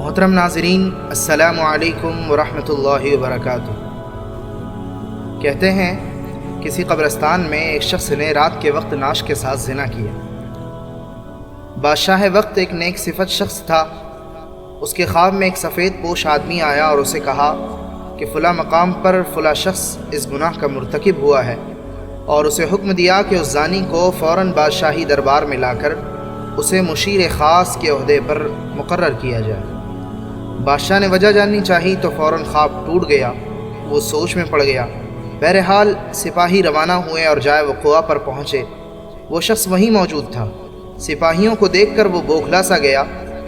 محترم ناظرین، السلام علیکم ورحمۃ اللہ وبرکاتہ۔ کہتے ہیں کسی قبرستان میں ایک شخص نے رات کے وقت نعش کے ساتھ زنا کیا۔ بادشاہ وقت ایک نیک صفت شخص تھا۔ اس کے خواب میں ایک سفید پوش آدمی آیا اور اسے کہا کہ فلاں مقام پر فلاں شخص اس گناہ کا مرتکب ہوا ہے، اور اسے حکم دیا کہ اس زانی کو فوراً بادشاہی دربار میں لا کر اسے مشیر خاص کے عہدے پر مقرر کیا جائے۔ بادشاہ نے وجہ جاننی چاہی تو فوراً خواب ٹوٹ گیا، وہ سوچ میں پڑ گیا۔ بہرحال سپاہی روانہ ہوئے اور جائے وقوع پر پہنچے۔ وہ شخص وہیں موجود تھا۔ سپاہیوں کو دیکھ کر وہ بوکھلا سا گیا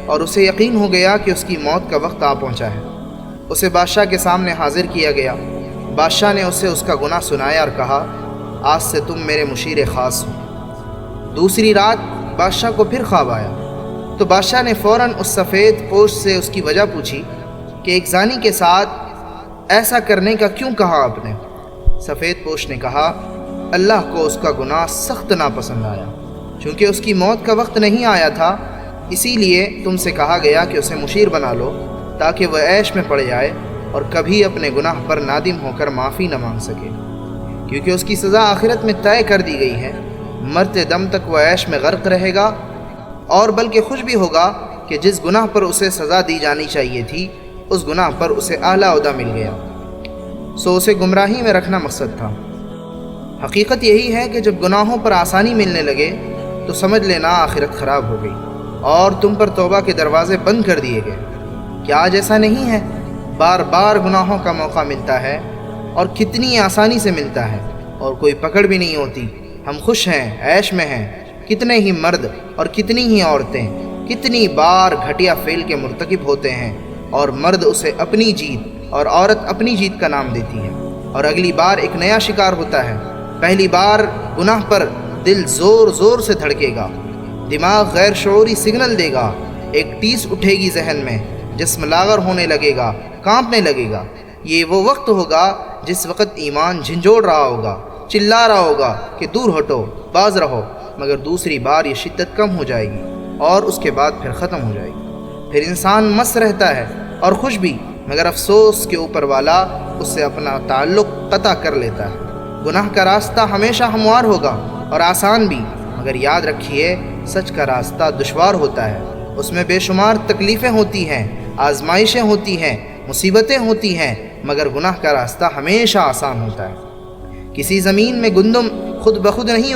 اور اسے یقین ہو گیا کہ اس کی موت کا وقت آ پہنچا ہے۔ اسے بادشاہ کے سامنے حاضر کیا گیا۔ بادشاہ نے اسے اس کا گناہ سنایا اور کہا، آج سے تم میرے مشیر خاص ہو۔ دوسری رات بادشاہ کو پھر خواب آیا تو بادشاہ نے فوراً اس سفید پوش سے اس کی وجہ پوچھی کہ ایک زانی کے ساتھ ایسا کرنے کا کیوں کہا آپ نے؟ سفید پوش نے کہا، اللہ کو اس کا گناہ سخت ناپسند آیا۔ چونکہ اس کی موت کا وقت نہیں آیا تھا، اسی لیے تم سے کہا گیا کہ اسے مشیر بنا لو تاکہ وہ عیش میں پڑ جائے اور کبھی اپنے گناہ پر نادم ہو کر معافی نہ مانگ سکے، کیونکہ اس کی سزا آخرت میں طے کر دی گئی ہے۔ مرتے دم تک وہ عیش میں غرق رہے گا، اور بلکہ خوش بھی ہوگا کہ جس گناہ پر اسے سزا دی جانی چاہیے تھی اس گناہ پر اسے اعلیٰ عہدہ مل گیا۔ سو اسے گمراہی میں رکھنا مقصد تھا۔ حقیقت یہی ہے کہ جب گناہوں پر آسانی ملنے لگے تو سمجھ لینا آخرت خراب ہو گئی اور تم پر توبہ کے دروازے بند کر دیے گئے۔ کیا آج ایسا نہیں ہے؟ بار بار گناہوں کا موقع ملتا ہے اور کتنی آسانی سے ملتا ہے اور کوئی پکڑ بھی نہیں ہوتی۔ ہم خوش ہیں، عیش میں ہیں۔ کتنے ہی مرد اور کتنی ہی عورتیں کتنی بار گھٹیا فعل کے مرتکب ہوتے ہیں، اور مرد اسے اپنی جیت اور عورت اپنی جیت کا نام دیتی ہے، اور اگلی بار ایک نیا شکار ہوتا ہے۔ پہلی بار گناہ پر دل زور زور سے دھڑکے گا، دماغ غیر شعوری سگنل دے گا، ایک ٹیس اٹھے گی ذہن میں، جسم لاغر ہونے لگے گا، کانپنے لگے گا۔ یہ وہ وقت ہوگا جس وقت ایمان جھنجھوڑ رہا ہوگا، چلا رہا ہوگا کہ دور ہٹو، باز رہو، مگر دوسری بار یہ شدت کم ہو جائے گی اور اس کے بعد پھر ختم ہو جائے گی۔ پھر انسان مست رہتا ہے اور خوش بھی، مگر افسوس کے اوپر والا اس سے اپنا تعلق قطع کر لیتا ہے۔ گناہ کا راستہ ہمیشہ ہموار ہوگا اور آسان بھی، مگر یاد رکھیے سچ کا راستہ دشوار ہوتا ہے۔ اس میں بے شمار تکلیفیں ہوتی ہیں، آزمائشیں ہوتی ہیں، مصیبتیں ہوتی ہیں، مگر گناہ کا راستہ ہمیشہ آسان ہوتا ہے۔ کسی زمین میں گندم خود بخود نہیں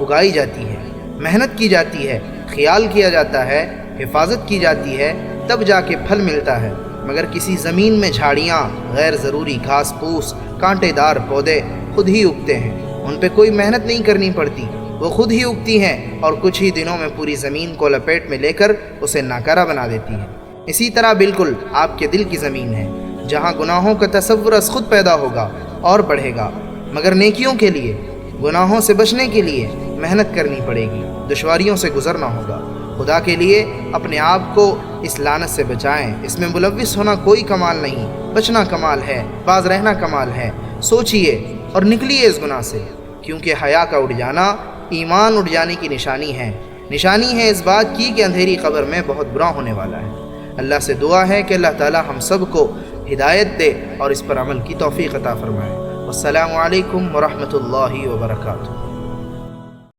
اگائی جاتی ہے، محنت کی جاتی ہے، خیال کیا جاتا ہے، حفاظت کی جاتی ہے، تب جا کے پھل ملتا ہے۔ مگر کسی زمین میں جھاڑیاں، غیر ضروری گھاس پھوس، کانٹے دار پودے خود ہی اگتے ہیں، ان پہ کوئی محنت نہیں کرنی پڑتی، وہ خود ہی اگتی ہیں اور کچھ ہی دنوں میں پوری زمین کو لپیٹ میں لے کر اسے ناکارہ بنا دیتی ہیں۔ اسی طرح بالکل آپ کے دل کی زمین ہے، جہاں گناہوں کا تصور از خود پیدا ہوگا اور بڑھے گا، مگر نیکیوں کے لیے، گناہوں سے بچنے کے لیے محنت کرنی پڑے گی، دشواریوں سے گزرنا ہوگا۔ خدا کے لیے اپنے آپ کو اس لعنت سے بچائیں۔ اس میں ملوث ہونا کوئی کمال نہیں، بچنا کمال ہے، باز رہنا کمال ہے۔ سوچئے اور نکلیے اس گناہ سے، کیونکہ حیا کا اٹھ جانا ایمان اٹھ جانے کی نشانی ہے اس بات کی کہ اندھیری قبر میں بہت برا ہونے والا ہے۔ اللہ سے دعا ہے کہ اللہ تعالی ہم سب کو ہدایت دے اور اس پر عمل کی توفیق عطا فرمائے۔ السلام علیکم ورحمۃ اللہ وبرکاتہ۔